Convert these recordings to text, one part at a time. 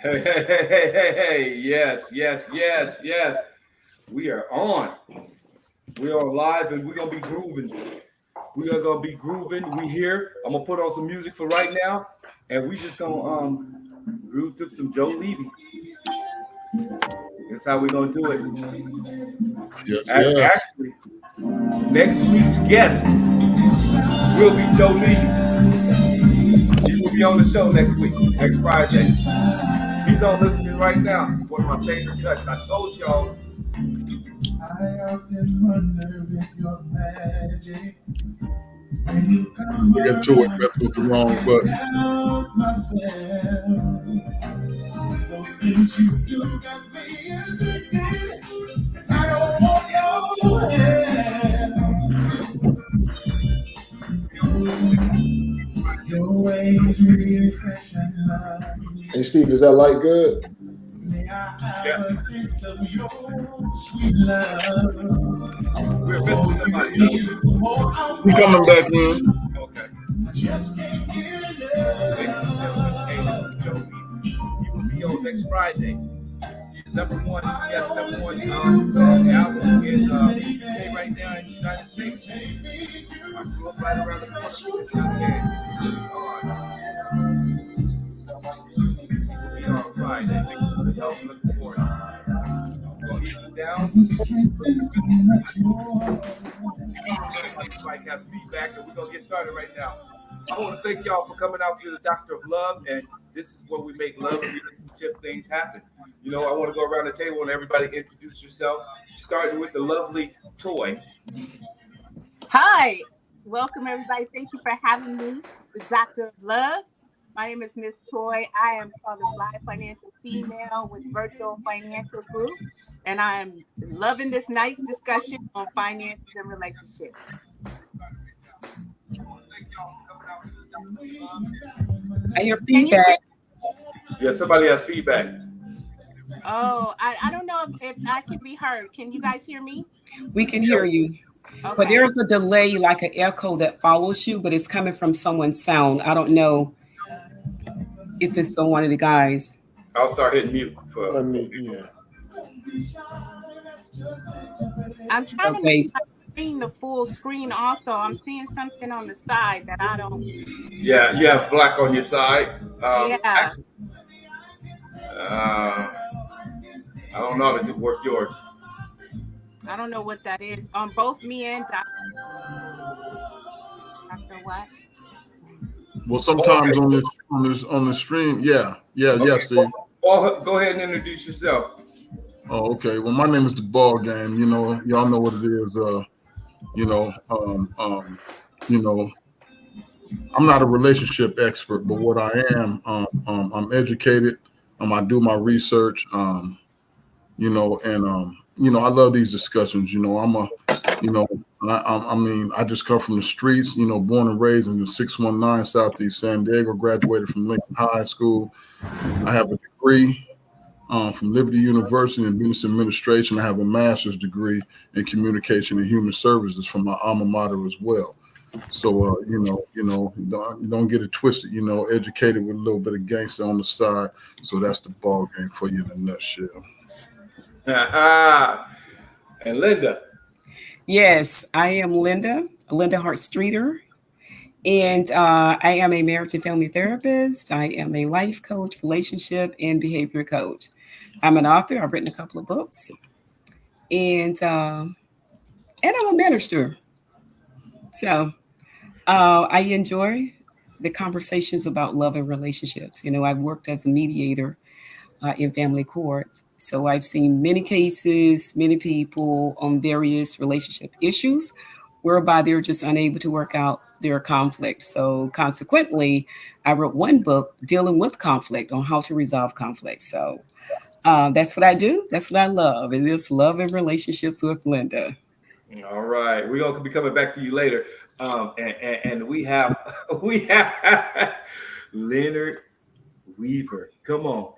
Hey. Yes, yes, yes, yes. We are on. We are live and we're going to be grooving. We are going to be grooving. We here. I'm going to put on some music for right now. And we just going to groove to some Joe Levy. That's how we're going to do it. Yes. Actually, next week's guest will be Joe Levy. He will be on the show next week, next Friday. He's on listening right now. One of my favorite cuts. I told y'all. I often wonder if you're magic. We get to it. That's what's wrong, but those things you do got me addicted. I don't want no end. Your ways really fresh and love. Hey Steve, is that light good? Yes. Sweet love. We're missing somebody. we coming back in. Okay. Just can't get enough. Hey, this is Joe Levy. He will be on next Friday. He's number one. Yes, number one album is right now in the United States. I grew up right around the corner from this young man. He will be on Friday. Y'all be looking forward. Go easy down. Mike has feedback, and we're gonna get started right now. I want to thank y'all for coming out to the Doctor of Love, and this is where we make love and relationship things happen. You know, I want to go around the table and everybody introduce yourself, starting with the lovely Toi. Hi, welcome everybody. Thank you for having me, the Doctor of Love. My name is Miss Toi. I am called a Live Financial Female with Virtual Financial Group, and I'm loving this nice discussion on finances and relationships. I hear feedback. Yeah, somebody has feedback. Oh, I don't know if I can be heard. Can you guys hear me? We can hear you. Okay. But there's a delay, like an echo that follows you, but it's coming from someone's sound. I don't know if it's from one of the guys. I'll start hitting mute for. Yeah. I'm trying to make my screen the full screen also. I'm seeing something on the side that I don't. Yeah, you have black on your side. Yeah. Actually, I don't know how to work yours. I don't know what that is. On both me and Dr. What? Well, sometimes on the stream, yeah, okay. Yes, Steve. Well, go ahead and introduce yourself. Oh, okay. Well, my name is The Ball Game. You know, y'all know what it is. I'm not a relationship expert, but what I am, I'm educated. I do my research. I love these discussions. I just come from the streets, born and raised in the 619 Southeast San Diego, graduated from Lincoln High School. I have a degree from Liberty University in business administration. I have a master's degree in communication and human services from my alma mater as well. So, don't get it twisted, educated with a little bit of gangster on the side. So that's the ball game for you in a nutshell. And Linda. Yes, I am Linda Hart Streeter. And I am a marriage and family therapist. I am a life coach, relationship, and behavior coach. I'm an author. I've written a couple of books. And I'm a minister. So I enjoy the conversations about love and relationships. I've worked as a mediator in family court. So I've seen many cases, many people on various relationship issues whereby they're just unable to work out their conflict. So consequently, I wrote one book dealing with conflict on how to resolve conflict. So that's what I do. That's what I love. And it's love and relationships with Linda. All right. We're going to be coming back to you later. And we have Leonard Weaver. Come on.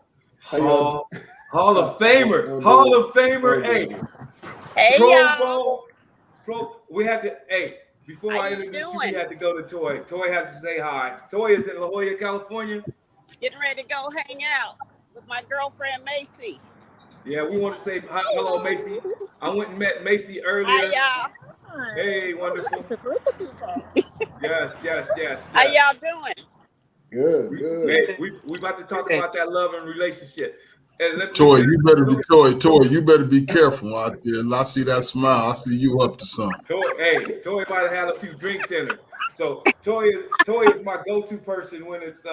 Hall of Famer. Hall of Famer. Hey, we had to, before I introduce you, we had to go to Toi. Toi has to say hi. Toi is in La Jolla, California. Getting ready to go hang out with my girlfriend Macy. Yeah, we want to say hello, Macy. I went and met Macy earlier. Hi, y'all. Hey, wonderful. Yes. How y'all doing? Good, Man, good. we about to talk about that love and relationship. And Toi, you better be careful out there. And I see that smile. I see you up to something. Toi might have had a few drinks in her. So Toi is my go-to person when it's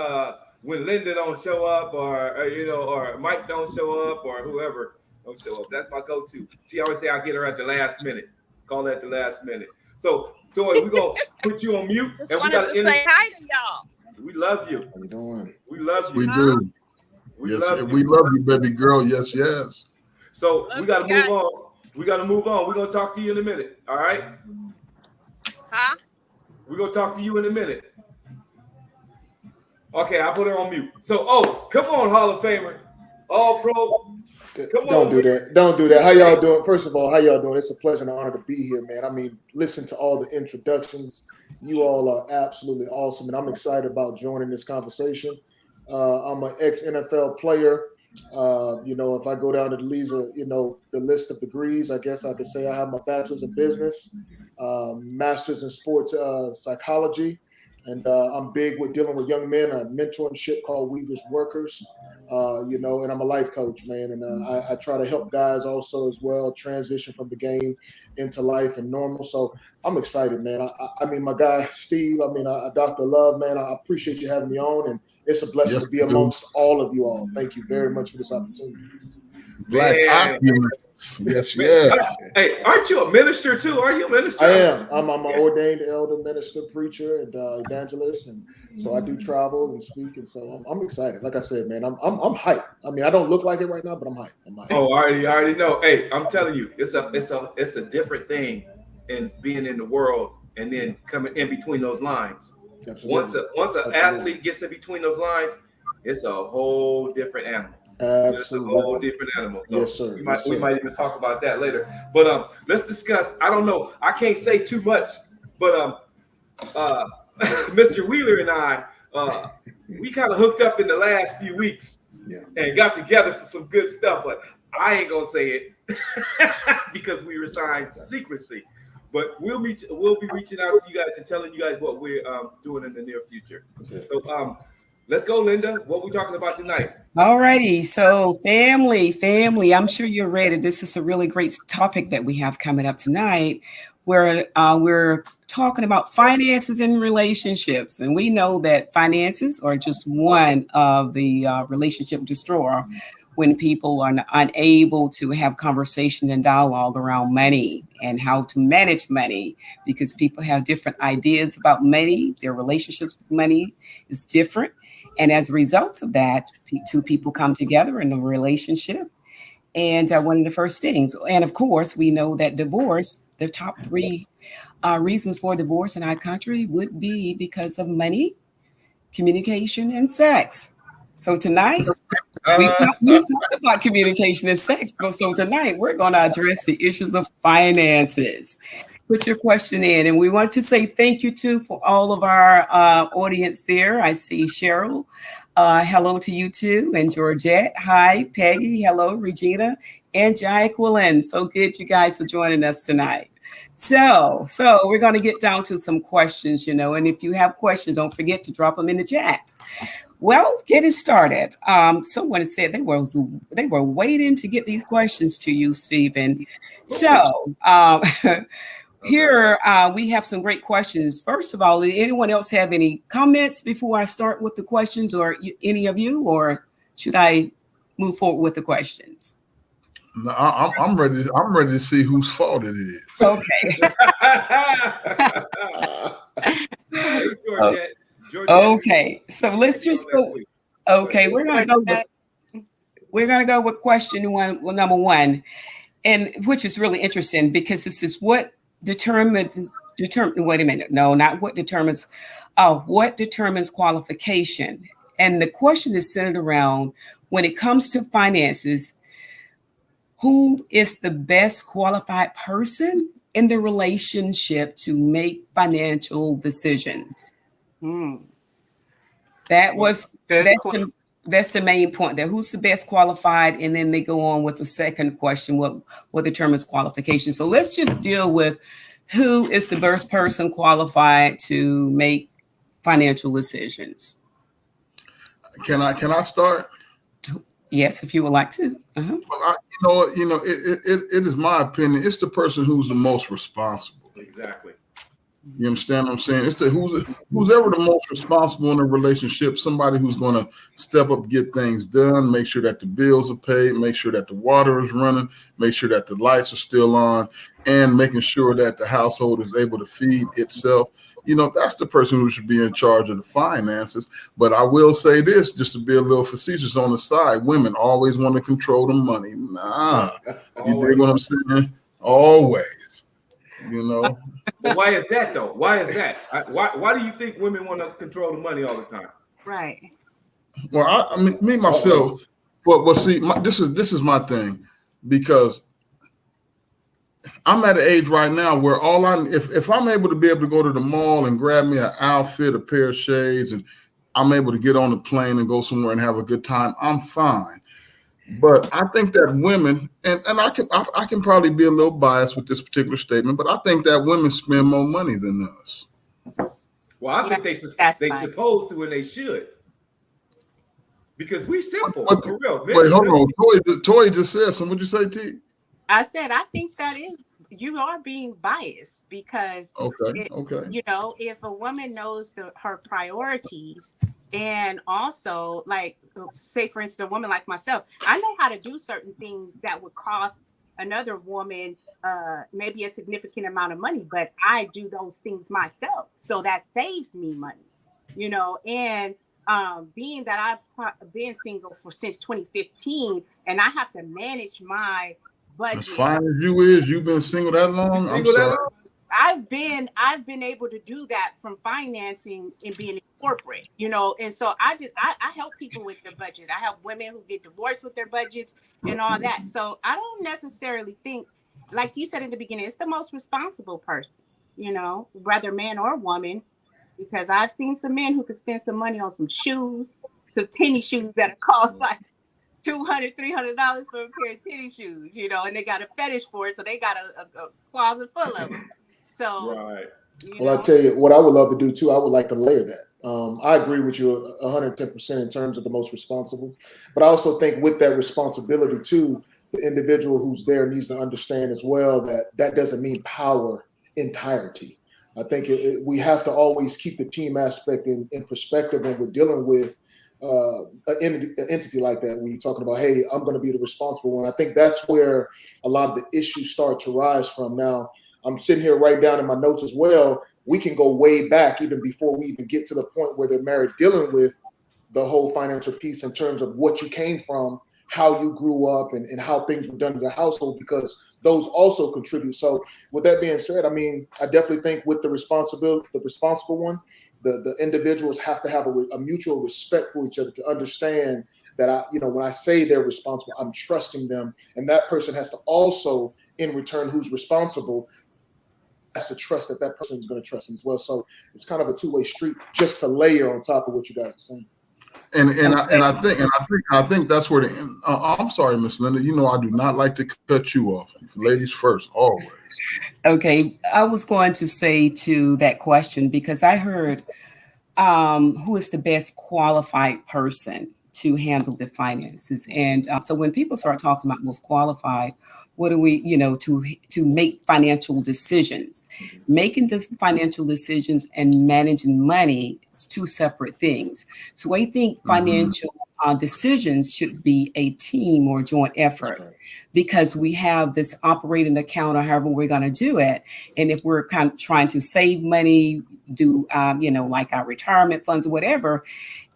when Linda don't show up or Mike don't show up or whoever don't show up. That's my go-to. She always say I'll get her at the last minute. Call her at the last minute. So Toi, we're gonna put you on mute. Just and we wanted gotta to say hi to y'all. We love you. How you doing? We love you. We do. We Yes, love we love you, baby girl. Yes. So Love we gotta you move guys. on. We gotta move on. We're gonna talk to you in a minute. All right? Huh? We're gonna talk to you in a minute. Okay, I put her on mute. So, come on, Hall of Famer. All pro. Come Don't on. do that. Don't do that. How y'all doing? First of all, how y'all doing? It's a pleasure and an honor to be here, man. I mean, listen to all the introductions. You all are absolutely awesome, and I'm excited about joining this conversation. I'm an ex-NFL player. If I go down to the list of degrees, I guess I could say I have my bachelor's in business, master's in sports psychology, and I'm big with dealing with young men. A mentorship called Weaver's Workers, and I'm a life coach, man. And I try to help guys also as well transition from the game into life and normal. So I'm excited, man. I mean, my guy Steve. I mean, Dr. Love, man. I appreciate you having me on, and it's a blessing to be amongst all of you all. Thank you very much for this opportunity. Black opulence. Yes. Hey, aren't you a minister too? Are you a minister? I am. I'm an ordained elder, minister, preacher, and evangelist, and so I do travel and speak, and so I'm excited. Like I said, man, I'm hyped. I mean, I don't look like it right now, but I'm hyped. Oh, I already know. Hey, I'm telling you, it's a different thing in being in the world and then coming in between those lines. Absolutely. Once an athlete gets in between those lines, it's a whole different animal. Absolutely. It's a whole different animal. So yes, sir. We might even talk about that later. But let's discuss. I don't know. I can't say too much, but Mr. Wheeler and I, we kind of hooked up in the last few weeks and got together for some good stuff. But I ain't gonna say it because we were signed to secrecy. But we'll be reaching out to you guys and telling you guys what we're doing in the near future. So let's go, Linda. What we talking about tonight? All righty. So family, I'm sure you're ready. This is a really great topic that we have coming up tonight, where we're talking about finances and relationships. And we know that finances are just one of the relationship destroyer when people are unable to have conversation and dialogue around money and how to manage money, because people have different ideas about money. Their relationships with money is different. And as a result of that, two people come together in a relationship. And one of the first things, and of course, we know that divorce, the top three reasons for divorce in our country would be because of money, communication, and sex. So tonight, we talked about communication and sex. So tonight, we're going to address the issues of finances. Put your question in. And we want to say thank you, too, for all of our audience there. I see Cheryl. Hello to you, too. And Georgette. Hi, Peggy. Hello, Regina. And Jacqueline. So good you guys are joining us tonight. So we're going to get down to some questions, and if you have questions, don't forget to drop them in the chat. Well, getting started. Someone said they were waiting to get these questions to you, Stephen. So here we have some great questions. First of all, did anyone else have any comments before I start with the questions, or any of you, or should I move forward with the questions? No, I'm ready. I'm ready to see whose fault it is. Okay. Georgette. Okay, so let's just go. Okay, we're gonna go with question one, number one, and which is really interesting because this is what determines. Wait a minute, no, not what determines. What determines qualification? And the question is centered around, when it comes to finances, who is the best qualified person in the relationship to make financial decisions? Mm. That was That's the main point there. Who's the best qualified? And then they go on with the second question, what determines qualification. So let's just deal with who is the best person qualified to make financial decisions. Can I start? Yes, if you would like to. Well, it is my opinion. It's the person who's the most responsible. Exactly. You understand what I'm saying? It's who's ever the most responsible in a relationship. Somebody who's going to step up, get things done, make sure that the bills are paid, make sure that the water is running, make sure that the lights are still on, and making sure that the household is able to feed itself. That's the person who should be in charge of the finances. But I will say this, just to be a little facetious on the side, women always want to control the money. Nah, you dig what I'm saying? Always, But why is that though? Why is that? Why do you think women want to control the money all the time? Right. Well, I mean, me myself. Well, see, this is my thing, because I'm at an age right now where if I'm able to go to the mall and grab me an outfit, a pair of shades, and I'm able to get on the plane and go somewhere and have a good time, I'm fine. But I think that women, and I can probably be a little biased with this particular statement, but I think that women spend more money than us. Well, I think they supposed to and they should. Because we simple, for real. Wait, hold on. Toi just said something. What'd you say, T? I said, I think you are being biased because, okay. If a woman knows her priorities, and also, like, say, for instance, a woman like myself, I know how to do certain things that would cost another woman maybe a significant amount of money, but I do those things myself. So that saves me money, and being that I've been single since 2015, and I have to manage my budget. As fine as you've been single that long? I'm sorry. I've been able to do that from financing and being in corporate, and so I help people with their budget. I help women who get divorced with their budgets and all that. So I don't necessarily think, like you said in the beginning, it's the most responsible person, whether man or woman, because I've seen some men who could spend some money on some shoes, some tennis shoes that cost like $200, $300 for a pair of tennis shoes, and they got a fetish for it, so they got a closet full of them. So, right. Well, I tell you what I would love to do too. I would like to layer that. I agree with you 110% in terms of the most responsible, but I also think with that responsibility too, the individual who's there needs to understand as well that doesn't mean power entirety. I think we have to always keep the team aspect in perspective when we're dealing with an entity like that. When you're talking about, hey, I'm going to be the responsible one. I think that's where a lot of the issues start to rise from. Now, I'm sitting here right down in my notes as well. We can go way back even before we even get to the point where they're married, dealing with the whole financial piece in terms of what you came from, how you grew up, and how things were done in your household, because those also contribute. So with that being said, I mean, I definitely think with the responsible one, the individuals have to have a mutual respect for each other to understand that when I say they're responsible, I'm trusting them. And that person has to also, in return, who's responsible, has to trust that person is going to trust them as well. So it's kind of a two-way street, just to layer on top of what you guys are saying. I think that's where I'm sorry, Miss Linda. I do not like to cut you off. Ladies first, always. Okay, I was going to say to that question, because I heard who is the best qualified person to handle the finances, and so when people start talking about most qualified, what do we, to make financial decisions? Making the financial decisions and managing money is two separate things. So I think financial decisions should be a team or joint effort, because we have this operating account or however we're going to do it. And if we're kind of trying to save money, do, like our retirement funds or whatever,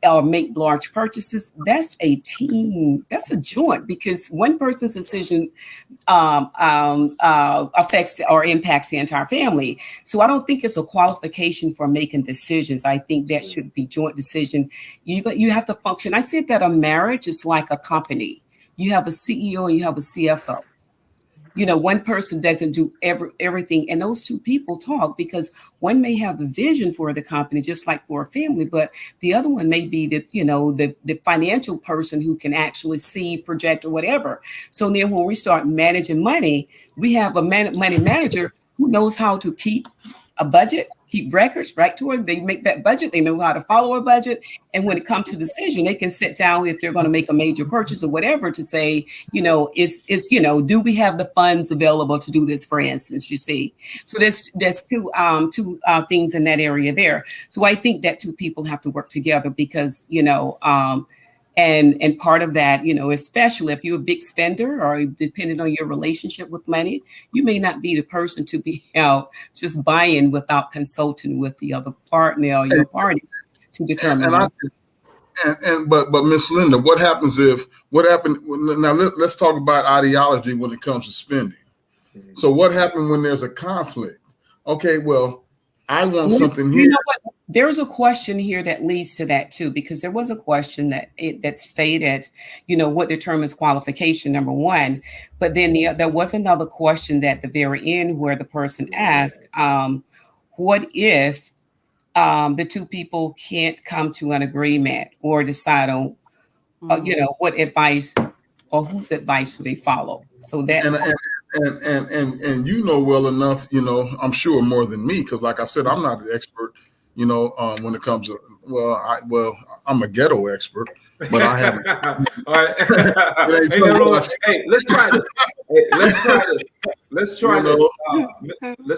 or make large purchases, that's a team, that's a joint, because one person's decision affects or impacts the entire family. So I don't think it's a qualification for making decisions. I think that should be joint decision. You have to function. I said that a marriage is like a company. You have a CEO and you have a CFO. one person doesn't do everything, and those two people talk, because one may have the vision for the company, just like for a family, but the other one may be the financial person who can actually see, project, or whatever. So then when we start managing money, we have a money manager who knows how to keep a budget, keep records, right? They make that budget. They know how to follow a budget. And when it comes to decision, they can sit down if they're going to make a major purchase or whatever to say, do we have the funds available to do this, for instance, you see? So there's two things in that area there. So I think that two people have to work together because, and part of that, especially if you're a big spender or depending on your relationship with money, you may not be the person to be out just buying without consulting with the other partner or your party to determine. But Miss Linda, what happened now? Let's talk about ideology when it comes to spending. So what happened when there's a conflict? Okay, well, I want something here. You know what? There's a question here that leads to that too, because there was a question that stated, what determines qualification, number one. But then there was another question at the very end where the person asked, what if the two people can't come to an agreement or decide on, what advice or whose advice do they follow? So that. And well enough, I'm sure more than me, because like I said, I'm not an expert, when it comes to, I'm a ghetto expert, but I haven't. All right. Hey, let's try this. Let's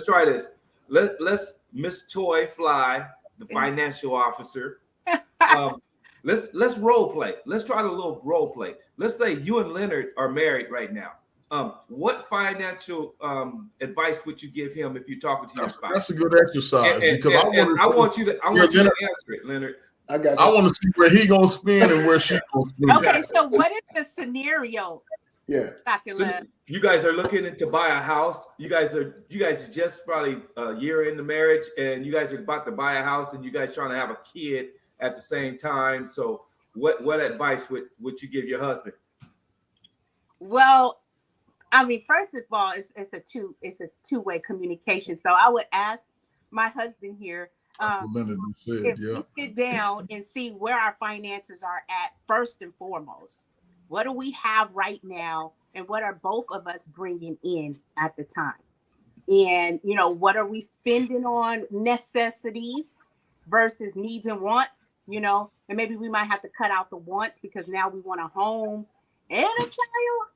try this. Let's Miss Toi Fly, the financial officer. Let's role play. Let's try a little role play. Let's say you and Leonard are married right now. What financial advice would you give him if you're talking to your spouse? That's a good exercise, because I want you to answer it, Leonard. I got you. I want to see where he gonna spend and where she gonna spend. Okay, so what is the scenario? Yeah, Dr. Love. You guys are looking to buy a house. You guys are just probably a year into marriage, and you guys are about to buy a house, and you guys trying to have a kid at the same time. So, what advice would you give your husband? Well, I mean, first of all, it's a two-way communication. So I would ask my husband here, if we sit down and see where our finances are at first and foremost. What do we have right now, and what are both of us bringing in at the time? And what are we spending on necessities versus needs and wants? And maybe we might have to cut out the wants because now we want a home and a child.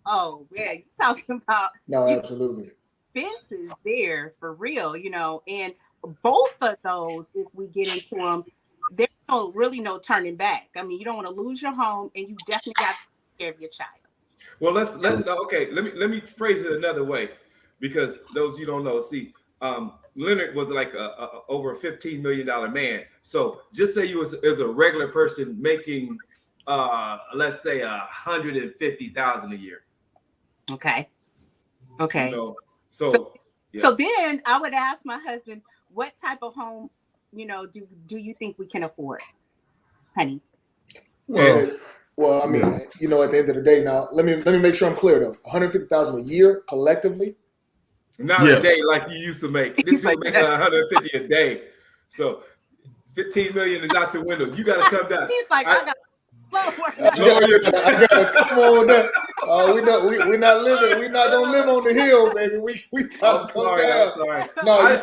Oh yeah, you're talking about absolutely expenses there for real, and both of those, if we get into them, there's no turning back. I mean, you don't want to lose your home, and you definitely got to take care of your child. Well, let me phrase it another way, because those you don't know, see, Leonard was like over a $15 million man. So just say you was a regular person making let's say $150,000 a year. Okay. So then I would ask my husband, what type of home, do you think we can afford, honey? Well, I mean, at the end of the day, now let me make sure I'm clear though. $150,000 a year collectively. Not a day like you used to make. This is making $150 a day. So 15 million is out the window. You got to come down. He's like, I got. I gotta come on down. We're not living. We're not gonna live on the hill, baby. We gotta come down. I'm sorry. No, I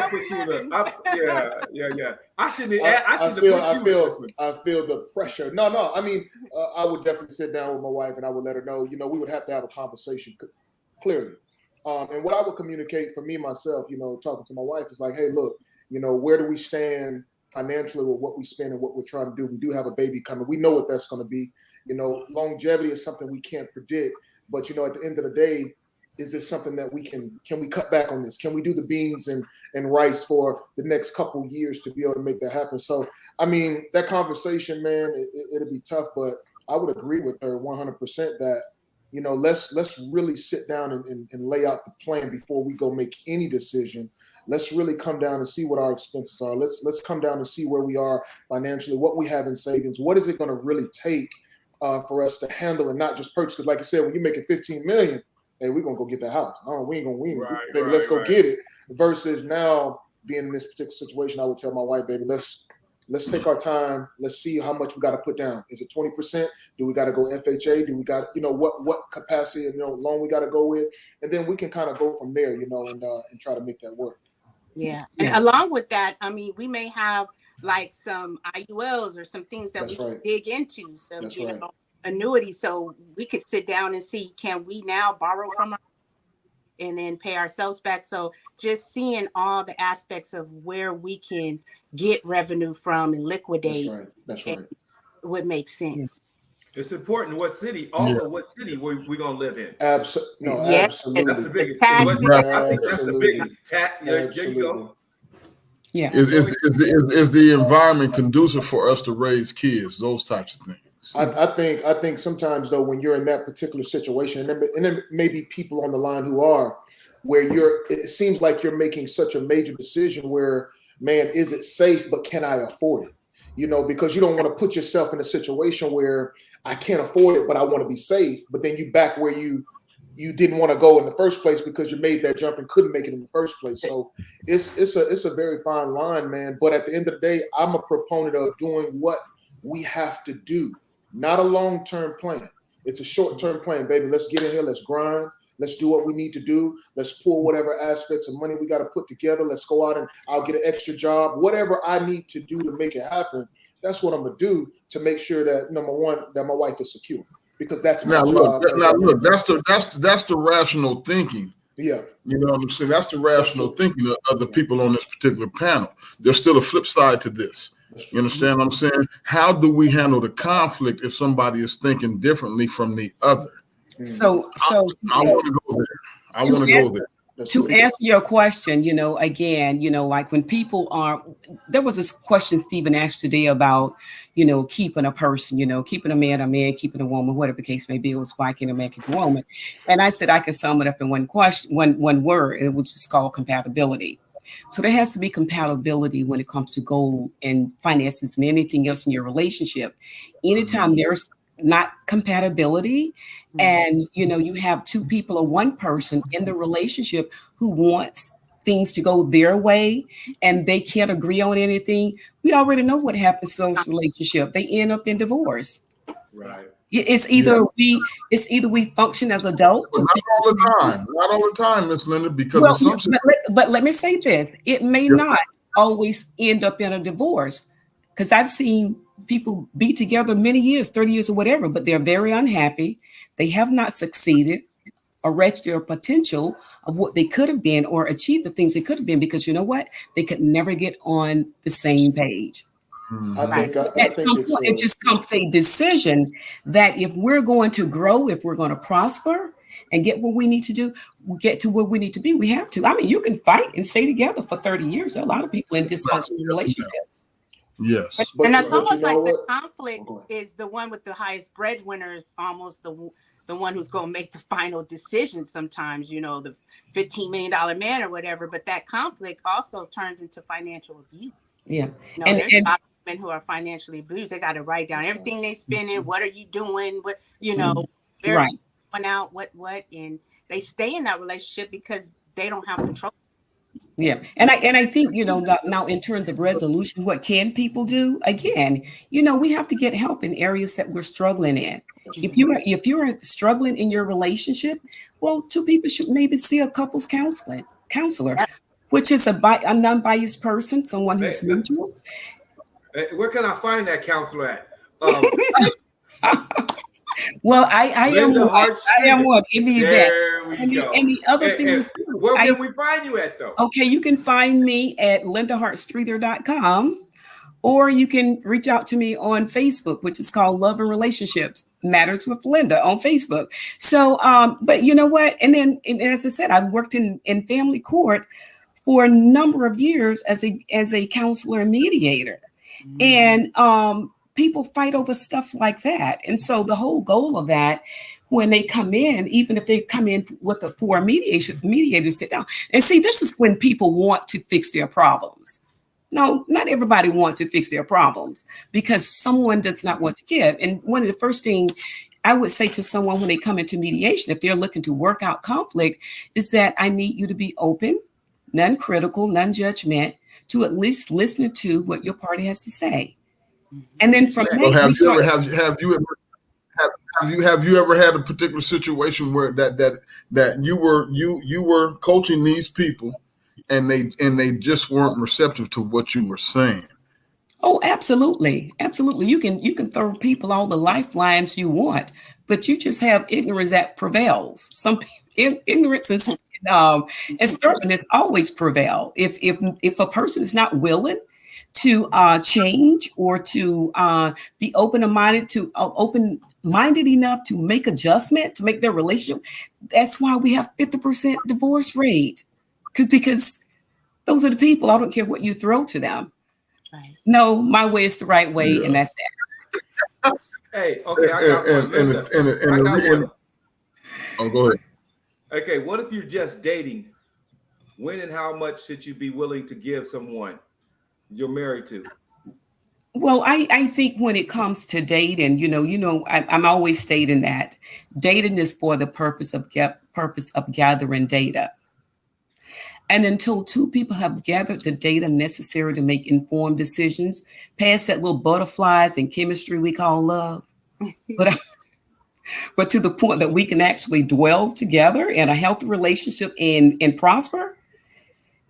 put you in yeah. I feel the pressure. No. I mean, I would definitely sit down with my wife and I would let her know. We would have to have a conversation clearly. And what I would communicate for me myself, talking to my wife is like, hey, look, where do we stand financially with what we spend and what we're trying to do? We do have a baby coming. We know what that's going to be. Longevity is something we can't predict. But, at the end of the day, is this something that can we cut back on this? Can we do the beans and rice for the next couple years to be able to make that happen? So, I mean, that conversation, man, it'll be tough, but I would agree with her 100% that, let's really sit down and lay out the plan before we go make any decision. Let's really come down and see what our expenses are. Let's come down and see where we are financially, what we have in savings. What is it going to really take for us to handle and not just purchase? Because like you said, when you're making $15 million, hey, we're gonna go get that house. Oh, we ain't gonna win. Right, Baby, right, let's go right. get it. Versus now being in this particular situation, I would tell my wife, baby, let's take our time. Let's see how much we got to put down. Is it 20%? Do we got to go FHA? Do we got, what capacity, loan we got to go with? And then we can kind of go from there, and try to make that work. Yeah. And along with that, I mean, we may have like some IULs or some things that That's we right. can dig into. So, That's you right. know, annuity. So we could sit down and see, can we now borrow from and then pay ourselves back? So just seeing all the aspects of where we can get revenue from and liquidate. That's right. Would make sense. It's important what city, also what city we're going to live in. Absolutely. That's the biggest. I think that's the biggest. There you go. Yeah. Is the environment conducive for us to raise kids? Those types of things. I think sometimes though, when you're in that particular situation, and there may be people on the line who are, where it seems like you're making such a major decision where, man, is it safe, but can I afford it? Because you don't want to put yourself in a situation where I can't afford it, but I want to be safe. But then you back where you didn't want to go in the first place because you made that jump and couldn't make it in the first place. So it's a very fine line, man. But at the end of the day, I'm a proponent of doing what we have to do. Not a long-term plan. It's a short-term plan, baby. Let's get in here. Let's grind. Let's do what we need to do. Let's pull whatever aspects of money we got to put together. Let's go out and I'll get an extra job. Whatever I need to do to make it happen, that's what I'm going to do to make sure that, number one, that my wife is secure. Because that's my job. Look, that's the rational thinking. Yeah. You know what I'm saying? That's the rational thinking of the people on this particular panel. There's still a flip side to this. You understand what I'm saying? How do we handle the conflict if somebody is thinking differently from the other? So I want to go there. I want to go there. To answer your question, again, like when people there was this question Stephen asked today about, keeping a person, keeping a man, keeping a woman, whatever the case may be. It was why can't a man keep a woman? And I said I could sum it up in one word, and it was just called compatibility. So there has to be compatibility when it comes to goal and finances and anything else in your relationship. Anytime there's not compatibility and you have two people or one person in the relationship who wants things to go their way and they can't agree on anything, we already know what happens to those relationships. They end up in divorce. Right. It's either we function as adults. Not all the time, Miss Linda, because but let me say this: it may not always end up in a divorce, because I've seen people be together many years, 30 years or whatever, but they're very unhappy. They have not succeeded or reached their potential of what they could have been or achieved the things they could have been, because you know what? They could never get on the same page. I think it just comes to a decision that if we're going to grow, if we're going to prosper and get what we need to do, get to where we need to be, we have to. I mean, you can fight and stay together for 30 years. There are a lot of people in dysfunctional relationships. Yes. And it's almost like the conflict is the one with the highest breadwinners, almost the one who's going to make the final decision sometimes, the $15 million man or whatever. But that conflict also turns into financial abuse. Yeah. There's a lot of men who are financially abused. They got to write down everything they spending. What are you doing? What, right. Going out, what, and they stay in that relationship because they don't have control. Yeah. And I think, now in terms of resolution, what can people do? Again, we have to get help in areas that we're struggling in. If you're struggling in your relationship, well, two people should maybe see a couples counselor, which is a non-biased person, someone who's neutral. Where can I find that counselor at? Well, I am one in the event. There we go. And the other thing, where can we find you at, though? Okay, you can find me at lindahartstreeter.com, or you can reach out to me on Facebook, which is called Love and Relationships Matters with Linda on Facebook. So, but you know what? And as I said, I worked in family court for a number of years as a counselor and mediator, and people fight over stuff like that. And so the whole goal of that, when they come in, even if they come in for a mediator sit down and see, this is when people want to fix their problems. No, not everybody wants to fix their problems because someone does not want to give. And one of the first things I would say to someone when they come into mediation, if they're looking to work out conflict, is that I need you to be open, non-critical, non-judgment, to at least listen to what your party has to say. And then from there, have you ever had a particular situation where that you were coaching these people and they just weren't receptive to what you were saying? Oh, absolutely. Absolutely. You can throw people all the lifelines you want, but you just have ignorance that prevails. Some ignorance and stubbornness always prevail. If a person is not willing to change or to be open-minded enough to make adjustment, to make their relationship, that's why we have 50% divorce rate. Because those are the people, I don't care what you throw to them. Right. No, my way is the right way, and that's that. Hey, okay, I got one. Oh, go ahead. Okay, what if you're just dating? When and how much should you be willing to give someone you're married to? Well, I think when it comes to dating, I'm always stating that dating is for the purpose of gathering data. And until two people have gathered the data necessary to make informed decisions, past that little butterflies and chemistry we call love, but to the point that we can actually dwell together in a healthy relationship and prosper,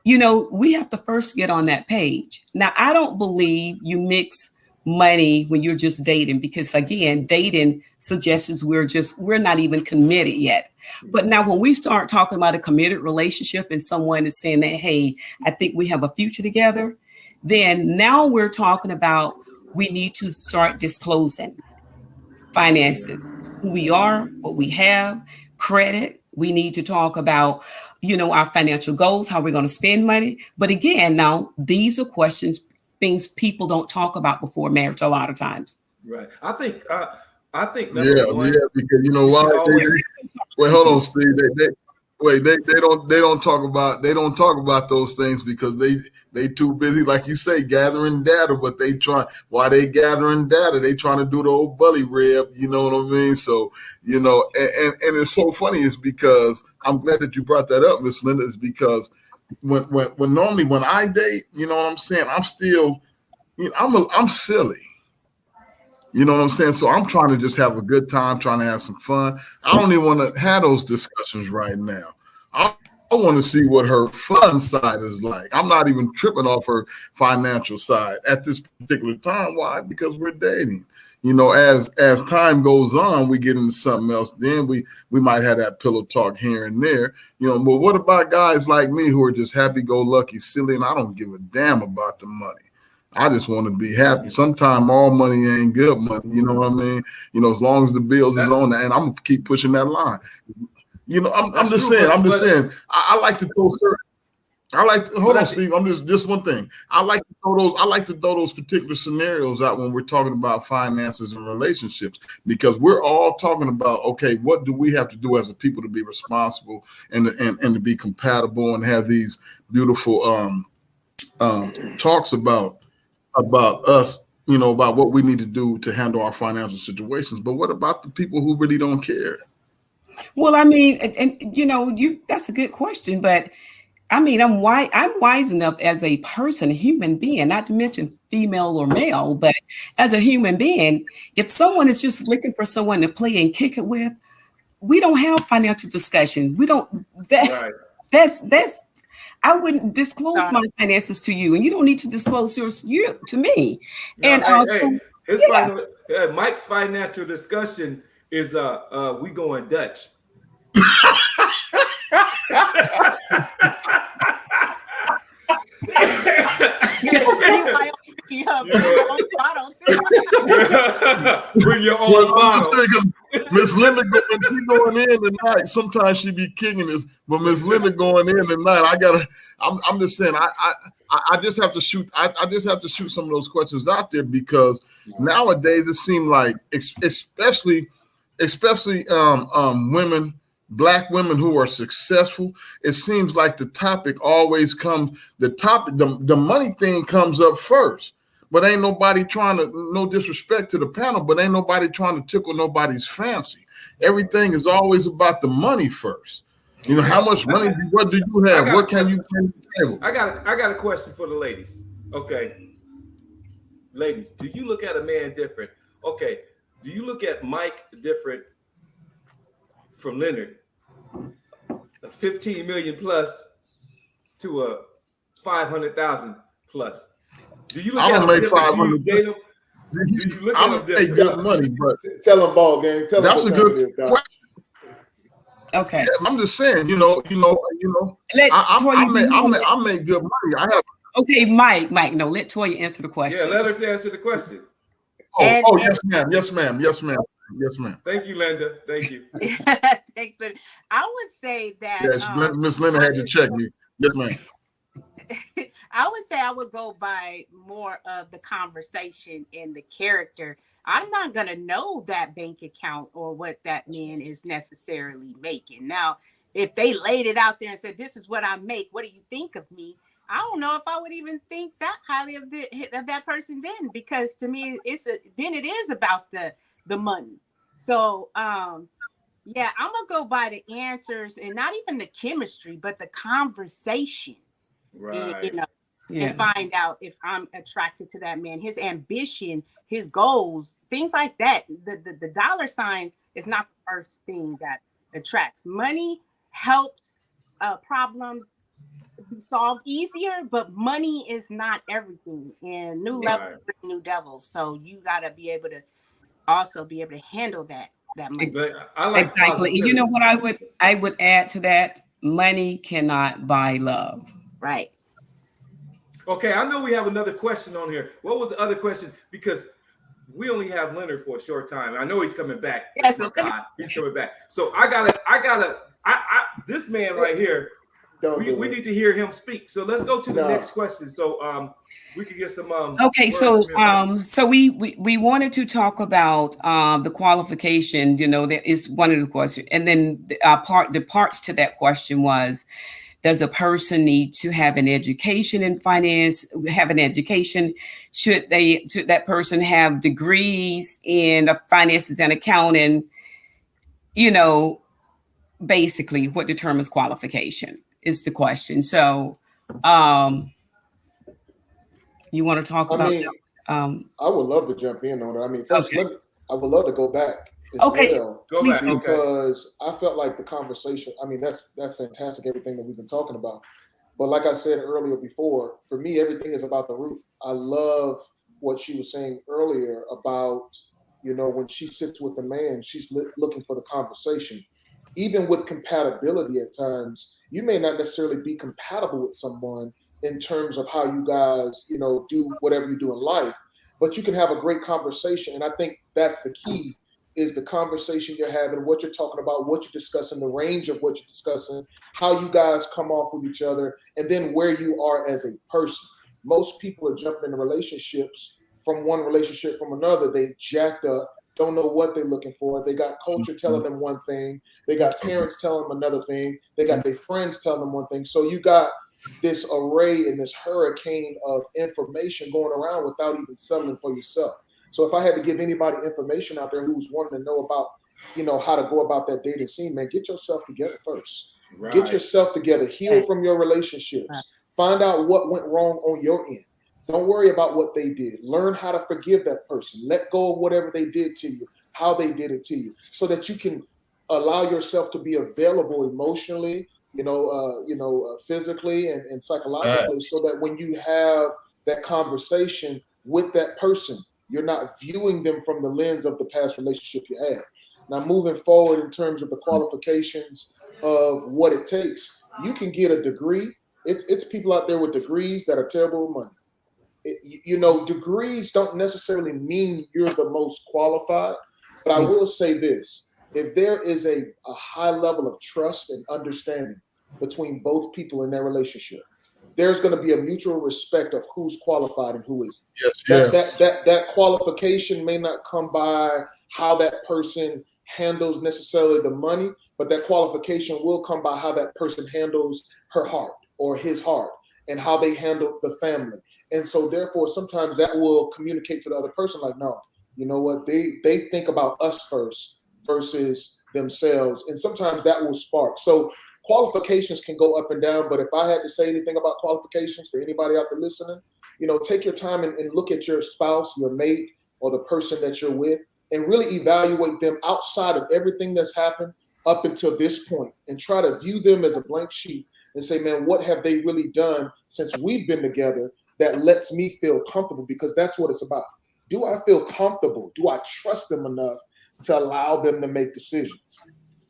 we have to first get on that page. Now, I don't believe you mix money when you're just dating, because again, dating suggests we're not even committed yet. But now when we start talking about a committed relationship and someone is saying that, hey, I think we have a future together, then now we're talking about we need to start disclosing finances, who we are, what we have, credit. We need to talk about, our financial goals, how we're going to spend money. But again, now these are things people don't talk about before marriage a lot of times. Right. I think because why? Wait, hold on, Steve. They don't talk about those things because they too busy, like you say, gathering data. But why they gathering data? They trying to do the old bully rib. You know what I mean? So and it's so funny is because I'm glad that you brought that up, Miss Linda. Is because when normally when I date, you know what I'm saying, I'm still, I'm silly. You know what I'm saying? So I'm trying to just have a good time, trying to have some fun. I don't even want to have those discussions right now. I want to see what her fun side is like. I'm not even tripping off her financial side at this particular time. Why? Because we're dating. As time goes on, we get into something else. Then we might have that pillow talk here and there. But what about guys like me who are just happy-go-lucky, silly, and I don't give a damn about the money. I just want to be happy. Sometimes all money ain't good money. You know what I mean? As long as the bills is on there, and I'm gonna keep pushing that line. I'm just saying. I like to throw certain. Hold on, Steve. I'm just one thing. I like to throw those particular scenarios out when we're talking about finances and relationships, because we're all talking about, okay, what do we have to do as a people to be responsible and to be compatible and have these beautiful talks about us, about what we need to do to handle our financial situations. But what about the people who really don't care? Well, I mean, and that's a good question, but I mean, I'm wise enough as a person, a human being, not to mention female or male, but as a human being, if someone is just looking for someone to play and kick it with, we don't have financial discussion. We don't, that's I wouldn't disclose my finances to you, and you don't need to disclose yours to me. Mike's financial discussion is we going Dutch. Bring your own bottle. Miss Linda going in tonight. Sometimes she be kicking us, but Miss Linda going in tonight. I'm just saying. I just have to shoot. I just have to shoot some of those questions out there, because nowadays it seems like, especially women, Black women who are successful, it seems like the topic always comes. The money thing comes up first. but ain't nobody trying to, no disrespect to the panel, but ain't nobody trying to tickle nobody's fancy. Everything is always about the money first. You know, how much money, what do you have? What can you bring to the table? I got a question for the ladies. Okay. Ladies, do you look at a man different? Okay. Do you look at Mike different from Leonard? A 15 million plus to a 500,000 plus. Do you look I at don't him make different? 500. Do you look I at him don't make different? good money, but Tell them ball game. Tell them that's a what time good it is, guys. question. Okay. Yeah, I'm just saying, you know, Let I Toya, make good money. I have. okay, Mike, no, let Toya answer the question. Yeah, let her answer the question. Yes, ma'am. Yes, ma'am. Yes, ma'am. Yes, ma'am. Thank you, Linda. Thank you. Thanks, Linda. I would say that Yes, Miss Linda had to check me. Yes, ma'am. I would say I would go by more of the conversation and the character. I'm not going to know that bank account or what that man is necessarily making. Now, if they laid it out there and said, this is what I make, what do you think of me? I don't know if I would even think that highly of that person then, because to me, then it is about the money. So, yeah, I'm going to go by the answers and not even the chemistry, but the conversation. Right. And find out if I'm attracted to that man, his ambition, his goals, things like that. The dollar sign is not the first thing that attracts. Money helps problems be solved easier, but money is not everything. And new levels bring new devils. So you gotta be able to also be able to handle that money. Exactly. And you know what I would add to that? Money cannot buy love. Right. Okay, I know we have another question on here. What was the other question? Because we only have Leonard for a short time. I know he's coming back. Yes, he's coming back. So this man right here, we need to hear him speak. So let's go to the next question. So we can get some okay, so we wanted to talk about the qualification, you know, that is one of the questions. And then the parts to that question was, does a person need to have an education in finance, have an education? Should that person have degrees in finances and accounting? You know, basically what determines qualification is the question. So you want to talk about that? I would love to jump in on it. I mean, first, I would love to go back. Because I felt like the conversation, I mean, that's fantastic, everything that we've been talking about. But like I said earlier before, for me, everything is about the root. I love what she was saying earlier about, you know, when she sits with the man, she's looking for the conversation. Even with compatibility at times, you may not necessarily be compatible with someone in terms of how you guys, you know, do whatever you do in life, but you can have a great conversation. And I think that's the key, is the conversation you're having, what you're talking about, what you're discussing, the range of what you're discussing, how you guys come off with each other, and then where you are as a person. Most people are jumping into relationships from one relationship from another. They jacked up, don't know what they're looking for. They got culture telling them one thing. They got parents telling them another thing. They got their friends telling them one thing. So you got this array and this hurricane of information going around without even settling for yourself. So if I had to give anybody information out there who's wanting to know about, you know, how to go about that dating scene, man, get yourself together first. Right. Get yourself together. Heal from your relationships. Right. Find out what went wrong on your end. Don't worry about what they did. Learn how to forgive that person. Let go of whatever they did to you, how they did it to you, so that you can allow yourself to be available emotionally, physically and psychologically, so that when you have that conversation with that person, you're not viewing them from the lens of the past relationship you had. Now, moving forward in terms of the qualifications of what it takes, you can get a degree. It's people out there with degrees that are terrible with money. Degrees don't necessarily mean you're the most qualified, but I will say this. If there is a high level of trust and understanding between both people in their relationship, there's going to be a mutual respect of who's qualified and who isn't. Yes. That qualification may not come by how that person handles necessarily the money, but that qualification will come by how that person handles her heart or his heart, and how they handle the family, And so therefore, sometimes that will communicate to the other person like, no, you know what? They think about us first versus themselves. And sometimes that will spark. So qualifications can go up and down. But if I had to say anything about qualifications for anybody out there listening, you know, take your time and look at your spouse, your mate, or the person that you're with, and really evaluate them outside of everything that's happened up until this point, and try to view them as a blank sheet and say, man, what have they really done since we've been together that lets me feel comfortable? Because that's what it's about. Do I feel comfortable? Do I trust them enough to allow them to make decisions?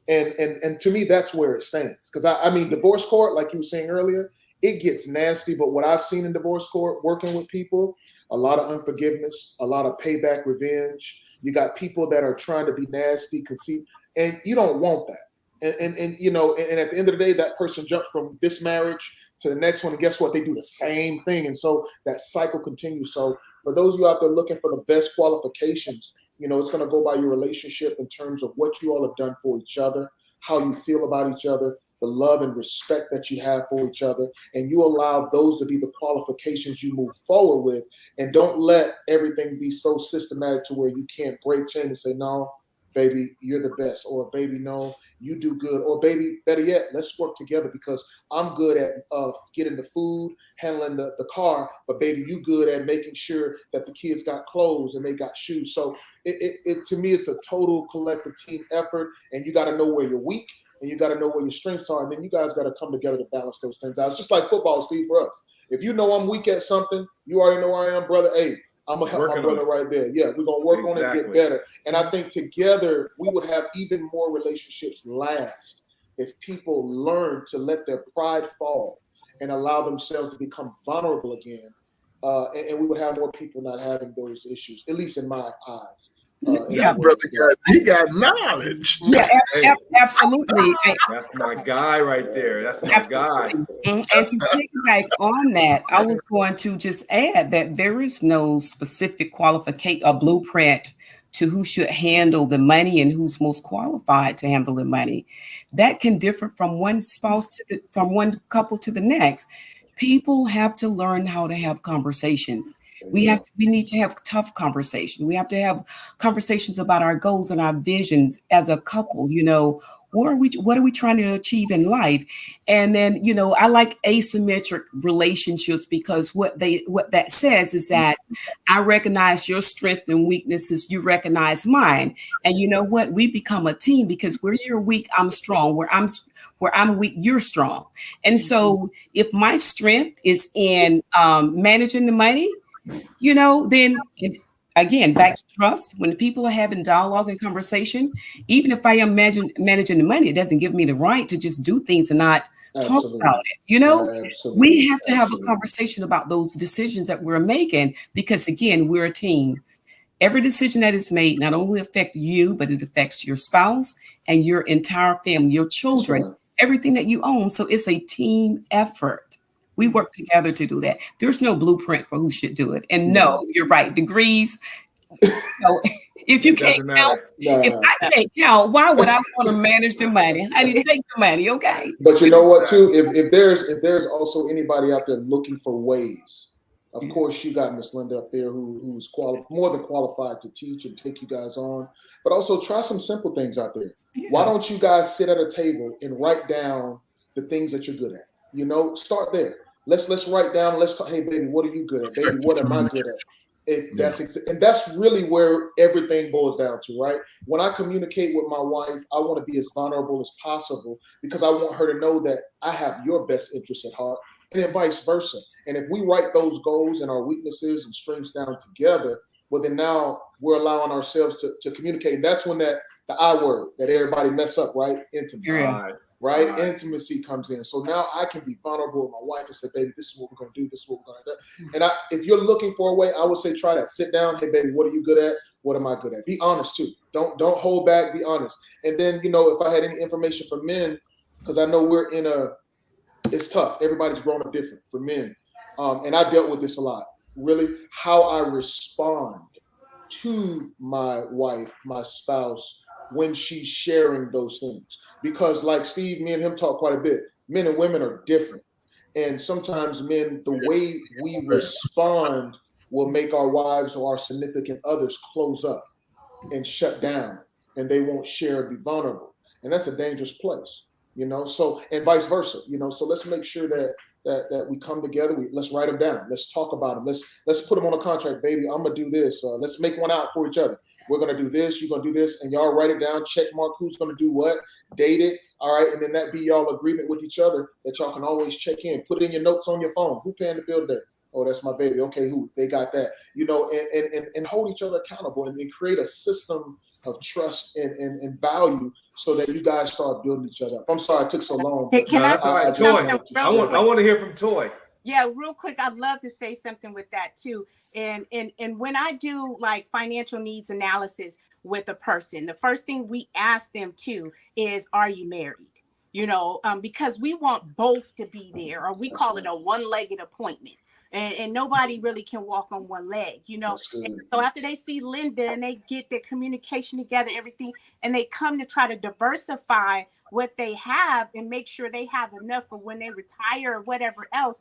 And to me, that's where it stands. Because I mean, divorce court, like you were saying earlier, it gets nasty. But what I've seen in divorce court, working with people, a lot of unforgiveness, a lot of payback, revenge. You got people that are trying to be nasty, conceit, and you don't want that. And you know, and at the end of the day, that person jumped from this marriage to the next one, and guess what? They do the same thing, and so that cycle continues. So for those of you out there looking for the best qualifications, you know, it's going to go by your relationship in terms of what you all have done for each other, how you feel about each other, the love and respect that you have for each other, and you allow those to be the qualifications you move forward with, and don't let everything be so systematic to where you can't break chain and say, no, baby, you're the best, or baby, no, you do good, or baby, better yet, let's work together because I'm good at getting the food, handling the car, but baby, you good at making sure that the kids got clothes and they got shoes. So it to me, it's a total collective team effort, and you got to know where you're weak, and you got to know where your strengths are, and then you guys got to come together to balance those things out. It's just like football, Steve, for us. If you know I'm weak at something, you already know where I am, brother. Hey, I'm going to help my brother right there. Yeah, we're going to work on it and get better. And I think together we would have even more relationships last if people learn to let their pride fall and allow themselves to become vulnerable again. And we would have more people not having those issues, at least in my eyes. Yeah, brother, he got knowledge. Yeah, absolutely. That's my guy right there. That's my guy. And to piggyback on that, I was going to just add that there is no specific qualification or blueprint to who should handle the money and who's most qualified to handle the money. That can differ from one spouse from one couple to the next. People have to learn how to have conversations. We need to have tough conversations. We have to have conversations about our goals and our visions as a couple. You know, what are we trying to achieve in life? And then, you know, I like asymmetric relationships because what that says is that I recognize your strengths and weaknesses, you recognize mine. And you know what? We become a team because where you're weak, I'm strong. Where I'm weak, you're strong. And so if my strength is in managing the money, you know, then again, back to trust. When the people are having dialogue and conversation, even if I am managing the money, it doesn't give me the right to just do things and not talk about it. You know, we have to have a conversation about those decisions that we're making because, again, we're a team. Every decision that is made not only affects you, but it affects your spouse and your entire family, your children, everything that you own. So it's a team effort. We work together to do that. There's no blueprint for who should do it. And no, you're right. Degrees. So if you can't count, if I can't count, why would I want to manage the money? I need to take the money, okay? But you know what, too? If there's also anybody out there looking for ways, of course, you got Miss Linda up there who's more than qualified to teach and take you guys on. But also try some simple things out there. Yeah. Why don't you guys sit at a table and write down the things that you're good at? You know, start there. Let's write down. Let's talk. Hey, baby, what are you good at? Baby, what am I good at? And that's really where everything boils down to, right? When I communicate with my wife, I want to be as vulnerable as possible because I want her to know that I have your best interest at heart, and then vice versa. And if we write those goals and our weaknesses and strengths down together, well, then now we're allowing ourselves to communicate. And that's when the I word that everybody mess up, right? Intimacy. Yeah. Right? Intimacy comes in. So now I can be vulnerable with my wife and say, baby, this is what we're going to do. This is what we're going to do. And if you're looking for a way, I would say try that. Sit down. Hey, baby, what are you good at? What am I good at? Be honest, too. Don't hold back. Be honest. And then, you know, if I had any information for men, because I know it's tough. Everybody's grown up different for men. And I dealt with this a lot. Really, how I respond to my wife, my spouse, when she's sharing those things. Because like Steve, me and him talk quite a bit. Men and women are different. And sometimes men, the way we respond will make our wives or our significant others close up and shut down, and they won't share and be vulnerable. And that's a dangerous place, you know. So, and vice versa, you know. So let's make sure that we come together. Let's write them down. Let's talk about them. Let's put them on a contract, baby. I'm gonna do this. Let's make one out for each other. We're gonna do this. You're gonna do this, and y'all write it down. Check mark who's gonna do what. Date it. All right, and then that be y'all agreement with each other that y'all can always check in. Put it in your notes on your phone. Who paying the bill today? Oh, that's my baby. Okay, who? They got that. You know, and hold each other accountable and create a system of trust and value so that you guys start building each other up. I'm sorry it took so long. That's all right. Toi, I want to hear from Toi. Yeah, real quick, I'd love to say something with that too. And when I do like financial needs analysis with a person, the first thing we ask them too is, are you married? You know, because we want both to be there, or we call it a one-legged appointment. And nobody really can walk on one leg, you know. And so after they see Linda and they get their communication together, everything, and they come to try to diversify what they have and make sure they have enough for when they retire or whatever else,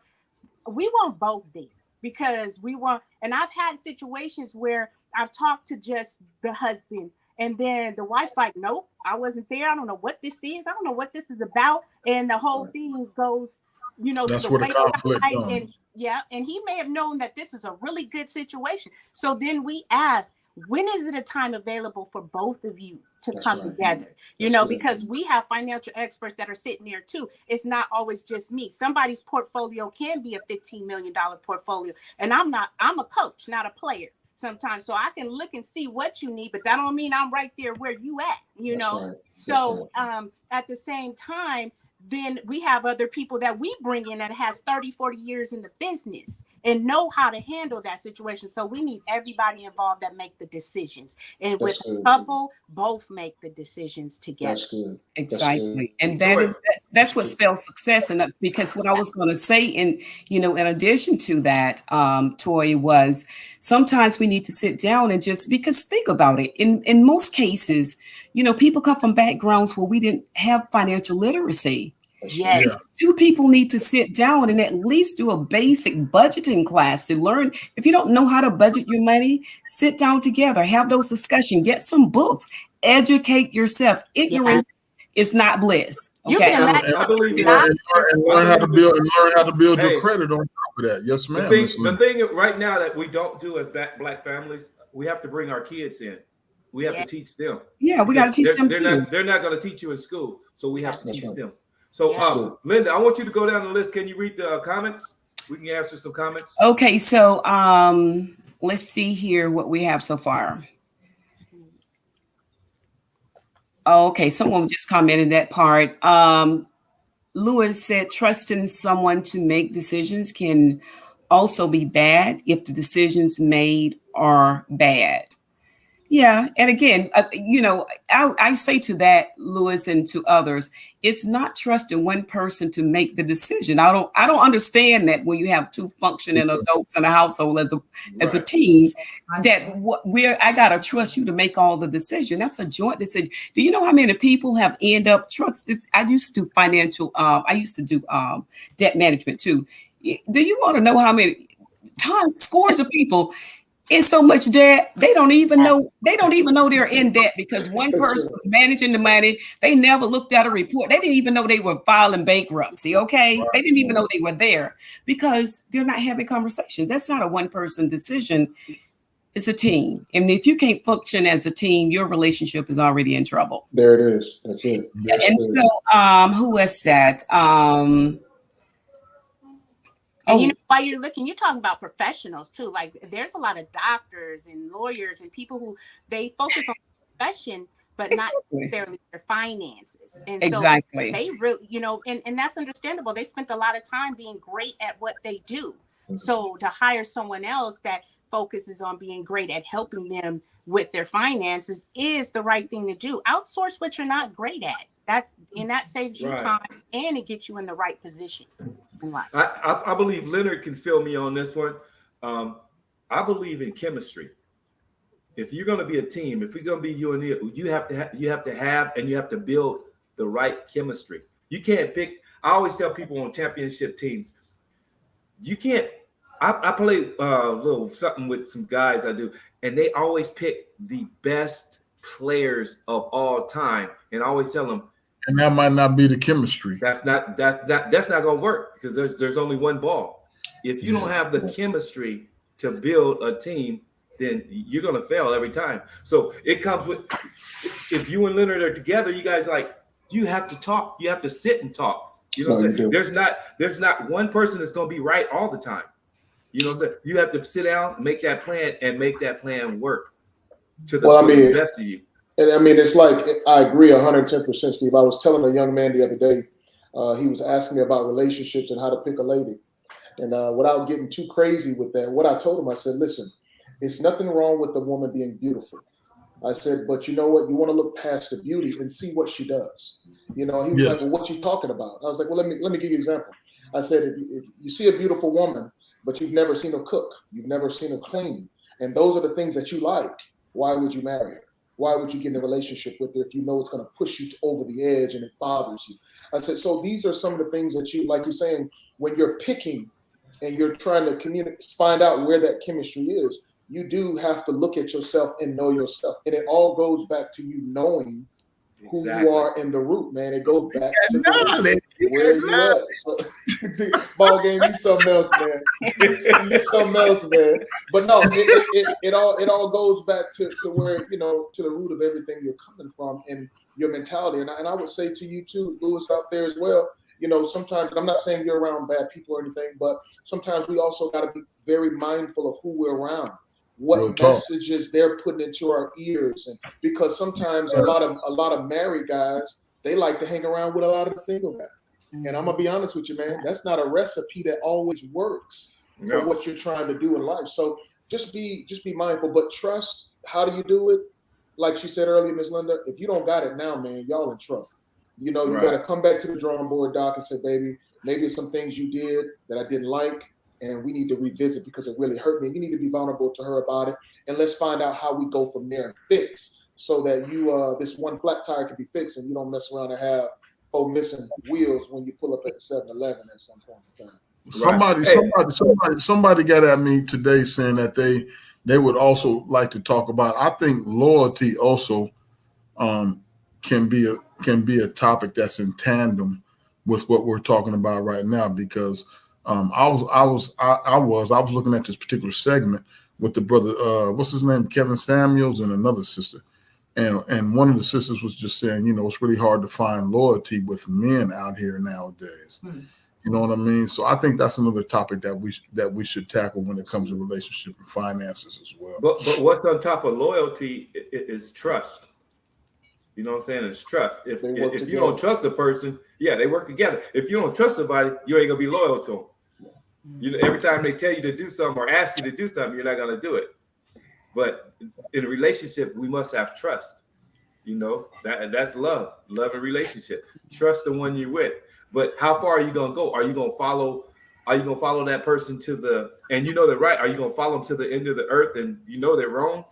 we want both there because we want. And I've had situations where I've talked to just the husband, and then the wife's like, nope, I wasn't there. I don't know what this is. I don't know what this is about. And the whole thing goes, you know, that's to where the the conflict comes. Yeah, and he may have known that this is a really good situation. So then we ask, when is it a time available for both of you to come together? You know, because we have financial experts that are sitting there too. It's not always just me. Somebody's portfolio can be a $15 million portfolio. And I'm a coach, not a player sometimes. So I can look and see what you need, but that don't mean I'm right there where you at, you know? So at the same time, then we have other people that we bring in that has 30, 40 years in the business and know how to handle that situation. So we need everybody involved that make the decisions. And with a couple, both make the decisions together. That's good. Exactly. And that's what spells success. And because what I was going to say, and you know, in addition to that, Toi, was sometimes we need to sit down and just, because think about it, in most cases, you know, people come from backgrounds where we didn't have financial literacy. Yes. Yeah. Two people need to sit down and at least do a basic budgeting class to learn. If you don't know how to budget your money, sit down together, have those discussions, get some books, educate yourself. Ignorance is not bliss. Okay. I believe and learn how to build your credit on top of that. Yes, ma'am. The thing right now that we don't do as black families, we have to bring our kids in. We have to teach them. Yeah, we got to teach them too. They're not going to teach you in school, so we have to teach them. So, Linda, I want you to go down the list. Can you read the comments? We can answer some comments. Okay, so let's see here what we have so far. Okay, someone just commented that part. Lewis said, trusting someone to make decisions can also be bad if the decisions made are bad. Yeah. And again, you know, I say to that, Lewis, and to others, it's not trusting one person to make the decision. I don't understand that when you have two functioning adults in a household as a team, that I got to trust you to make all the decision. That's a joint decision. Do you know how many people have end up trust this? I used to do debt management too. Do you want to know how many tons, scores of people in so much debt, they don't even know they're in debt because one person was managing the money. They never looked at a report. They didn't even know they were filing bankruptcy. Okay. They didn't even know they were there because they're not having conversations. That's not a one-person decision. It's a team. And if you can't function as a team, your relationship is already in trouble. There it is. That's it. So who is that? And you know, while you're looking, you're talking about professionals too. Like there's a lot of doctors and lawyers and people who they focus on profession, but not necessarily their finances. And so they really, you know, and that's understandable. They spent a lot of time being great at what they do. So to hire someone else that focuses on being great at helping them with their finances is the right thing to do. Outsource what you're not great at. That saves you time and it gets you in the right position. I believe Leonard can fill me on this one. I believe in chemistry. If you're going to be a team, if you're going to be you and you have to build the right chemistry. You can't pick. I always tell people on championship teams, you can't. I play a little something with some guys I do, and they always pick the best players of all time, and I always tell them, and that might not be the chemistry. that's not gonna work because there's only one ball. If you don't have the chemistry to build a team, then you're gonna fail every time. So it comes with, if you and Leonard are together, you guys you have to talk. You have to sit and talk. You know what I'm saying? There's not one person that's gonna be right all the time. You know what I'm saying? You have to sit down, make that plan, and make that plan work to the best of you. And I mean, it's like, I agree 110%, Steve. I was telling a young man the other day, he was asking me about relationships and how to pick a lady. And without getting too crazy with that, what I told him, I said, listen, it's nothing wrong with the woman being beautiful. I said, but you know what? You want to look past the beauty and see what she does. You know, he was like, well, what you talking about? I was like, well, let me give you an example. I said, if you see a beautiful woman, but you've never seen her cook, you've never seen her clean, and those are the things that you like, why would you marry her? Why would you get in a relationship with her if you know it's going to push you over the edge and it bothers you? I said, so these are some of the things that you, like you're saying, when you're picking and you're trying to communicate, find out where that chemistry is, you do have to look at yourself and know yourself. And it all goes back to you knowing who you are in the root, man. It goes back to where you at. So, ball game, you something else, man. You something else, man. But no, it all goes back to where, you know, to the root of everything you're coming from and your mentality. And I would say to you too, Lewis, out there as well, you know, sometimes, and I'm not saying you're around bad people or anything, but sometimes we also got to be very mindful of who we're around. What messages they're putting into our ears, and because sometimes a lot of married guys, they like to hang around with a lot of the single guys. And I'm gonna be honest with you, man, that's not a recipe that always works for what you're trying to do in life. So just be mindful, but trust. How do you do it? Like she said earlier, Miss Linda, if you don't got it now, man, y'all in trouble. You know, you got to come back to the drawing board, Doc, and say, baby, maybe it's some things you did that I didn't like. And we need to revisit because it really hurt me. You need to be vulnerable to her about it. And let's find out how we go from there and fix so that you this one flat tire can be fixed and you don't mess around and have 4 missing wheels when you pull up at the 7-Eleven at some point in time. Somebody got at me today saying that they would also like to talk about, I think loyalty also can be a topic that's in tandem with what we're talking about right now, because I was looking at this particular segment with the brother, what's his name, Kevin Samuels, and another sister, and one of the sisters was just saying, you know, it's really hard to find loyalty with men out here nowadays. You know what I mean? So I think that's another topic that we should tackle when it comes to relationship and finances as well. But what's on top of loyalty is trust. You know what I'm saying? It's trust. If you don't trust a person, they work together. If you don't trust somebody, you ain't gonna be loyal to them. You know, every time they tell you to do something or ask you to do something, you're not gonna do it. But in a relationship, we must have trust. You know, that's love and relationship. Trust the one you're with. But how far are you gonna go? Are you gonna follow that person and you know they're right? Are you gonna follow them to the end of the earth and you know they're wrong?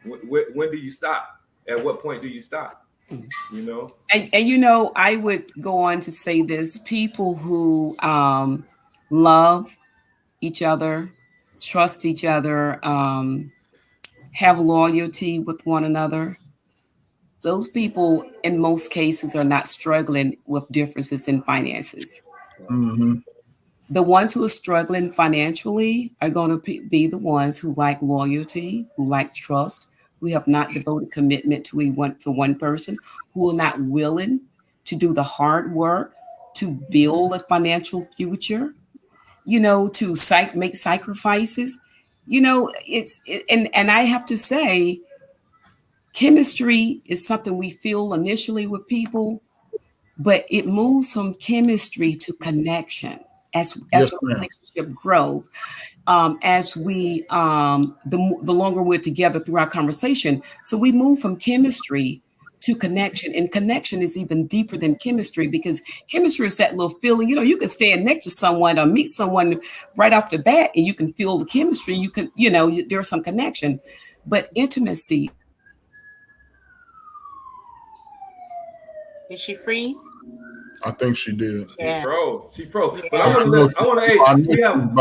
When do you stop? At what point do you stop? You know? And you know, I would go on to say this: people who love each other, trust each other, have loyalty with one another, those people in most cases are not struggling with differences in finances. The ones who are struggling financially are going to be the ones who lack loyalty, who lack trust, who have not devoted commitment to one person, who are not willing to do the hard work to build a financial future, you know, to make sacrifices. You know, and I have to say, chemistry is something we feel initially with people, but it moves from chemistry to connection as the relationship grows. As we, the longer we're together through our conversation. So we move from chemistry to connection, and connection is even deeper than chemistry, because chemistry is that little feeling, you know, you can stand next to someone or meet someone right off the bat and you can feel the chemistry. You can, you know, there's some connection, but intimacy. Did she freeze? I think she did. Yeah. She froze. But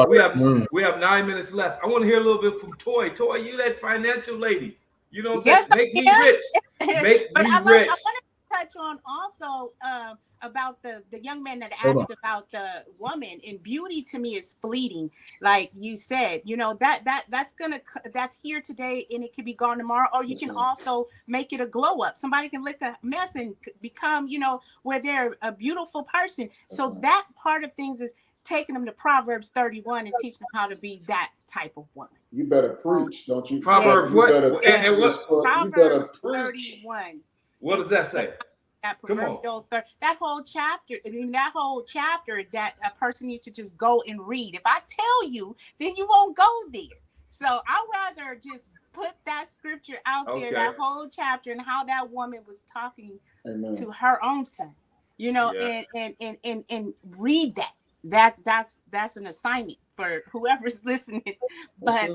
Yeah. we have 9 minutes left. I want to hear a little bit from Toi. Toi, you that financial lady. You know what I'm Yes, saying? Make me rich. Make But me I rich. want to touch on also about the young man that asked about the woman. And beauty to me is fleeting, like you said. You know, that's here today and it can be gone tomorrow. Or you can also make it a glow up. Somebody can lick a mess and become, you know, where they're a beautiful person. So that part of things is taking them to Proverbs 31 and teaching them how to be that type of woman. You better preach, don't you? Proverbs You what? better And what? you better Proverbs preach. 31. What does that say? That Come on. proverbial that whole chapter. I mean, that whole chapter that a person needs to just go and read. If I tell you, then you won't go there. So I'd rather just put that scripture out there, that whole chapter, and how that woman was talking to her own son. You know, and read that. That's an assignment for whoever's listening. But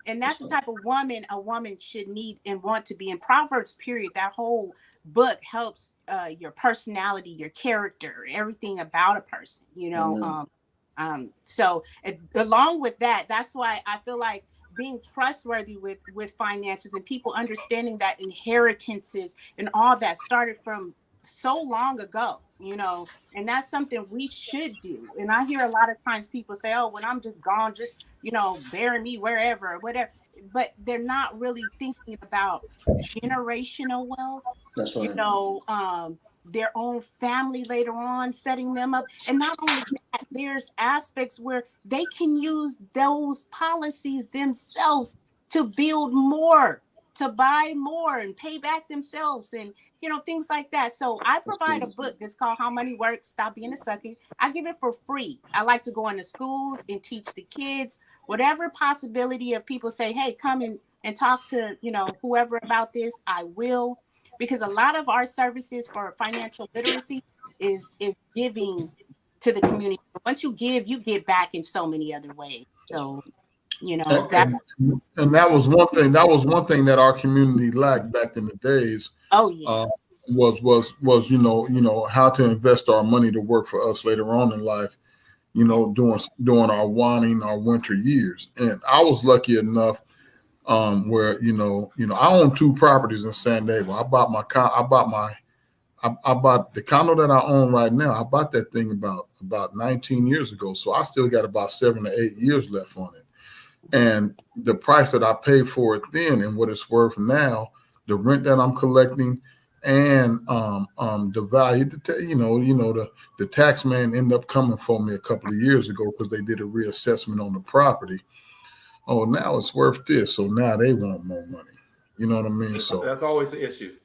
and that's the type of woman a woman should need and want to be. In Proverbs, period, that whole book helps your personality, your character, everything about a person, you know. So along with that, that's why I feel like being trustworthy with finances and people understanding that inheritances and all that started from so long ago, you know, and that's something we should do. And I hear a lot of times people say, oh, when I'm just gone, just, you know, bury me wherever or whatever. But they're not really thinking about generational wealth. That's right. You know, their own family later on, setting them up. And not only that, there's aspects where they can use those policies themselves to build more, to buy more and pay back themselves and, you know, things like that. So I provide a book that's called How Money Works, Stop Being a Sucker. I give it for free. I like to go into schools and teach the kids, whatever possibility of people say, hey, come and talk to, you know, whoever about this, I will. Because a lot of our services for financial literacy is giving to the community. Once you give back in so many other ways. So, you know, and that was one thing. That was one thing that our community lacked back in the days. Oh yeah. Was you know how to invest our money to work for us later on in life. You know, during our winter years, and I was lucky enough. Where you know, I own 2 properties in San Diego. I bought the condo that I own right now. I bought that thing about 19 years ago. So I still got about 7 to 8 years left on it. And the price that I paid for it then and what it's worth now, the rent that I'm collecting, and the value, the tax man ended up coming for me a couple of years ago because they did a reassessment on the property. Oh, now it's worth this. So now they want more money. You know what I mean? So that's always the issue.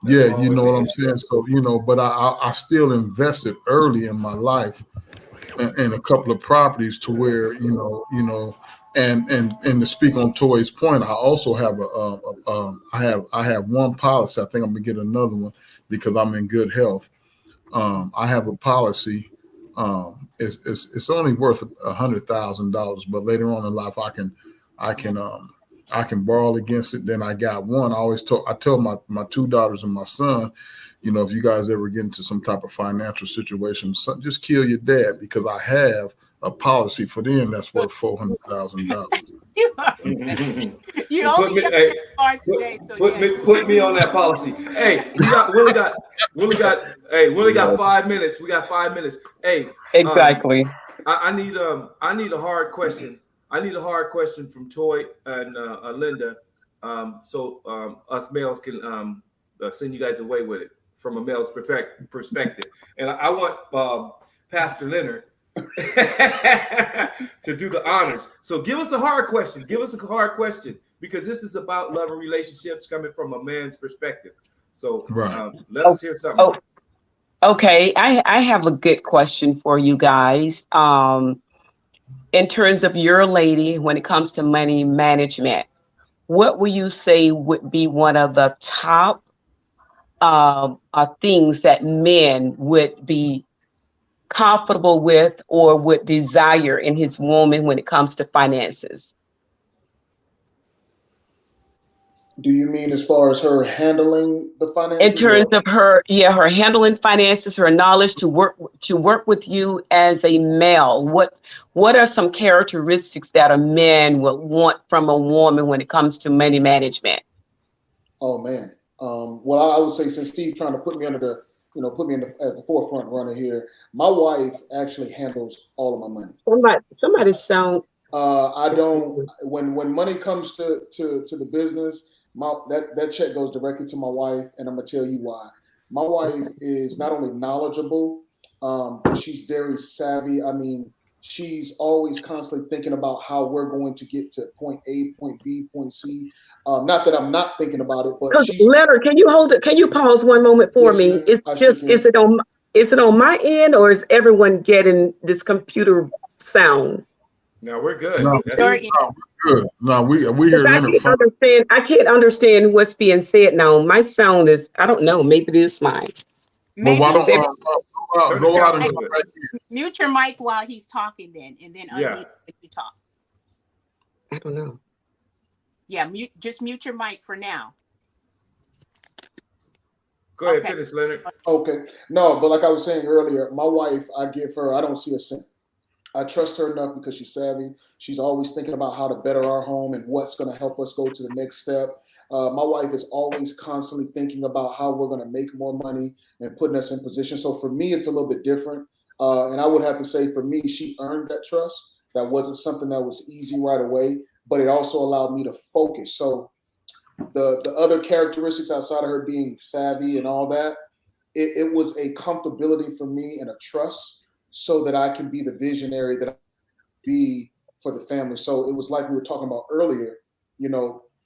Yeah, you know what I'm saying? So, but I still invested early in my life in a couple of properties to where, and to speak on Toi's point, I also have I have one policy. I think I'm gonna get another one because I'm in good health. I have a policy. It's only worth $100,000, but later on in life I can borrow against it. Then I got one. I tell my 2 daughters and my son, if you guys ever get into some type of financial situation, just kill your dad because I have a policy for them that's worth $400,000. You only have to start today, so put me on that policy. Hey, Willie got 5 minutes. We got 5 minutes. Hey, exactly. I need a hard question. I need a hard question from Toi and Linda, so us males can send you guys away with it from a male's perspective. And I want Pastor Leonard to do the honors. So give us a hard question. Because this is about love and relationships coming from a man's perspective. So let's hear something. Oh, okay, I have a good question for you guys. In terms of your lady, when it comes to money management, what would you say would be one of the top things that men would be comfortable with or would desire in his woman when it comes to finances? Do you mean as far as her handling the finances? In terms of her handling finances, her knowledge to work with you as a male, what are some characteristics that a man would want from a woman when it comes to money management? Oh man. Well, I would say, since Steve trying to put me under the, as the forefront runner here, my wife actually handles all of my money. Somebody sound. I don't. When money comes to the business, that check goes directly to my wife, and I'm gonna tell you why. My wife is not only knowledgeable, but she's very savvy. I mean, she's always constantly thinking about how we're going to get to point A, point B, point C. Not that I'm not thinking about it, but Leonard, can you hold it? Can you pause one moment for me? Ma'am. Is it on my end, or is everyone getting this computer sound? No, we're good. No, That's we're good. No, we hear it. I can't understand what's being said now. My sound is, I don't know, maybe it is mine. Maybe Well, why don't go out and come back in? mute your mic while he's talking, then, and then unmute when you talk. I don't know. Yeah, just mute your mic for now. Go ahead, finish, Leonard. Okay. No, but like I was saying earlier, my wife, I don't see a cent. I trust her enough because she's savvy. She's always thinking about how to better our home and what's going to help us go to the next step. My wife is always constantly thinking about how we're going to make more money and putting us in position. So for me, it's a little bit different. And I would have to say, for me, she earned that trust. That wasn't something that was easy right away, but it also allowed me to focus. So the other characteristics outside of her being savvy and all that, it was a comfortability for me and a trust, so that I can be the visionary that I be for the family. So it was like we were talking about earlier,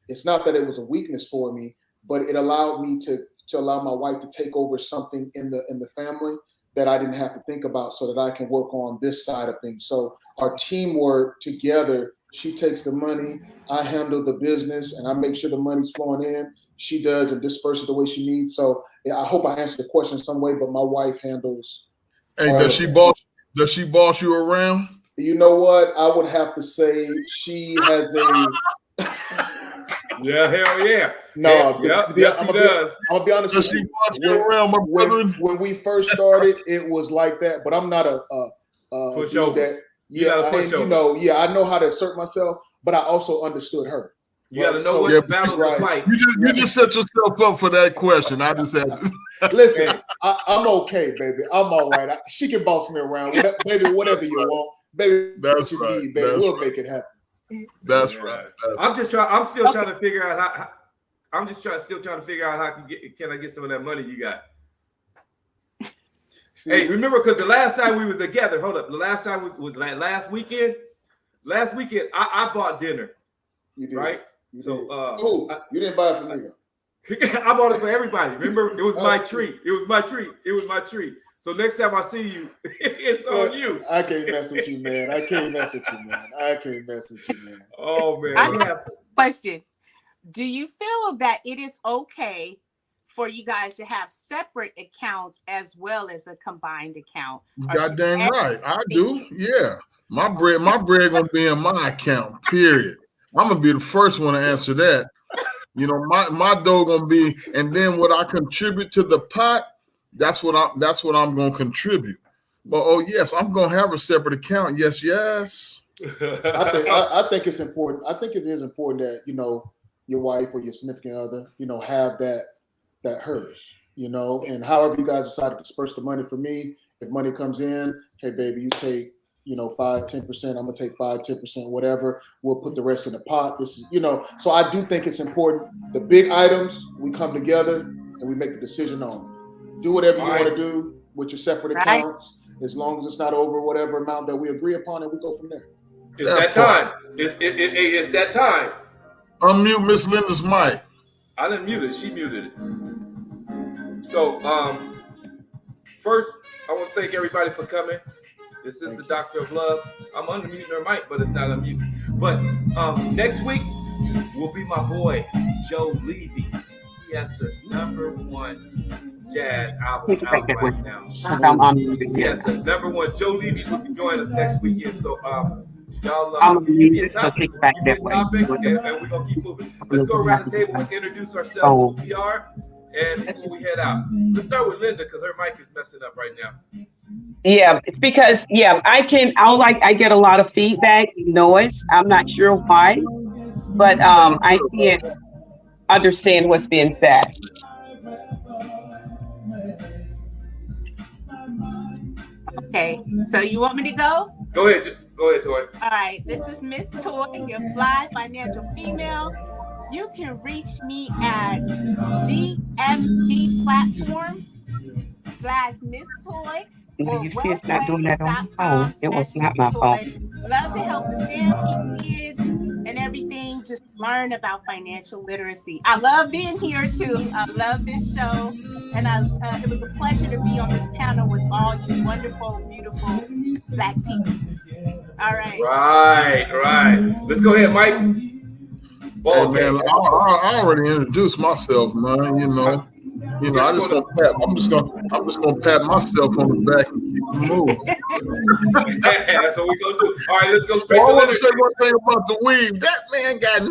it's not that it was a weakness for me, but it allowed me to allow my wife to take over something in the family that I didn't have to think about, so that I can work on this side of things. So our teamwork together, she takes the money, I handle the business, and I make sure the money's flowing in. She does and disperses the way she needs. So yeah, I hope I answered the question in some way, but my wife handles. Hey, does she boss you around? You know what? I would have to say she has a. Yeah, hell yeah. No, she does. I'm gonna be honest with you. Does she boss you around, my brother? When we first started, it was like that. But I'm not a pushover. I know how to assert myself, but I also understood her. You gotta know what the battle to fight. You just set yourself up for that question. I just had to. Listen, I'm okay, baby. I'm all right. She can boss me around, baby. Whatever you want, baby. That's what you right. need, baby. We'll make it happen. That's right. I'm still trying to figure out how. I'm just trying to figure out how can I get some of that money you got. Hey, remember, because the last time we was together, hold up. The last time was last weekend. Last weekend, I bought dinner. You did. Right? You so did. You didn't buy it for me. I bought it for everybody. Remember, it was my treat. It was my treat. So next time I see you, it's on you. I can't mess with you, man. Oh, man. I have a question. Do you feel that it is okay for you guys to have separate accounts as well as a combined account? God dang right. I do. Yeah. My bread gonna be in my account, period. I'm gonna be the first one to answer that. My dough gonna be, and then what I contribute to the pot, that's what I'm gonna contribute. But yes, I'm gonna have a separate account. Yes. I think it's important. I think it is important that your wife or your significant other, have that hers, and however you guys decide to disperse the money. For me, if money comes in, hey baby, you take 5-10%, I'm gonna take 5-10%, whatever. We'll put the rest in the pot. This is, so I do think it's important. The big items, we come together and we make the decision on. Do whatever you want to do with your separate accounts, as long as it's not over whatever amount that we agree upon, and we go from there. It's that time. It's that time. Unmute Miss Linda's mic. I didn't mute it. She muted it. So, first, I want to thank everybody for coming. This is the Doctor of Love. I'm unmuting her mic, but it's not unmuted. But next week will be my boy, Joe Levy. He has the #1 jazz album out right now. He has the #1. Joe Levy will be joining us next weekend. So Y'all I'm gonna give me leave a it, so topic, kick back give me a that way. topic, and we're gonna keep moving. Let's go around the table and introduce ourselves, who we are, and before we head out. Let's start with Linda because her mic is messing up right now. Yeah, it's because I get a lot of feedback, noise. I'm not sure why, but I can't understand what's being said. Okay, so you want me to go? Go ahead, Toi. All right, this is Miss Toy, your fly financial female. You can reach me at the MD platform /Miss Toy. You see, it's not doing that on my phone. It was not my phone. Love to help the family, kids, and everything. Just learn about financial literacy. I love being here too. I love this show, and it was a pleasure to be on this panel with all you wonderful, beautiful Black people. All right. Right. Let's go ahead, Mike. Hey, man, I already introduced myself, man. I'm just gonna pat myself on the back and keep it moving. That's what we're gonna do. All right, let's go straight I to want to say Leonard. one thing about the weave. That man got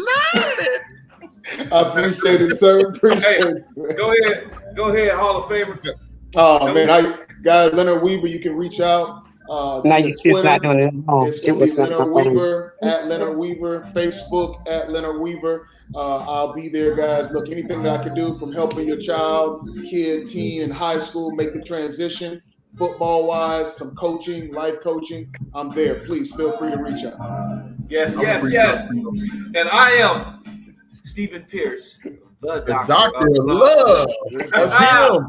9. I appreciate it, sir. Appreciate it. Go ahead, Hall of Famer. Oh man, guys, Leonard Weaver, you can reach out. Now Via you see, it's not doing it at all. It's It going to was be not my Leonard phone. Weaver at Leonard Weaver, Facebook at Leonard Weaver. I'll be there, guys. Look, anything that I can do from helping your child, kid, teen, in high school make the transition, football-wise, some coaching, life coaching, I'm there. Please feel free to reach out. Yes. And I am Stephen Pierce, the Doctor of Love. That's him.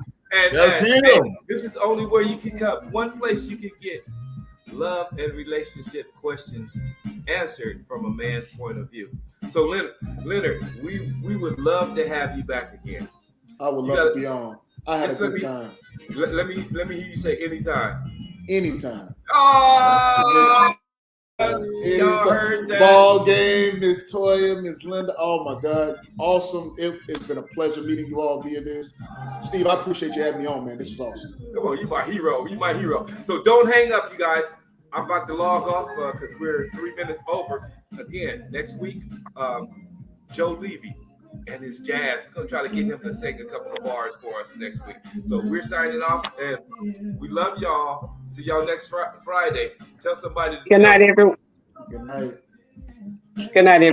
That's him. This is only where you can come. One place you can get love and relationship questions answered from a man's point of view. So Leonard, we would love to have you back again. I would love to be on. I had a good time. Let me hear you say anytime. Anytime. Oh, Anytime. heard that. Ball game, Miss Toya, Miss Linda. Oh my God, awesome! It's been a pleasure meeting you all via this. Steve, I appreciate you having me on, man. This was awesome. Come on, you my hero. So don't hang up, you guys. I'm about to log off because we're 3 minutes over. Again, next week, Joe Levy and his jazz. We're gonna try to get him to sing a couple of bars for us next week. So we're signing off, and we love y'all. See y'all next Friday. Tell somebody. Good night, everyone. Good night. Good night, everyone.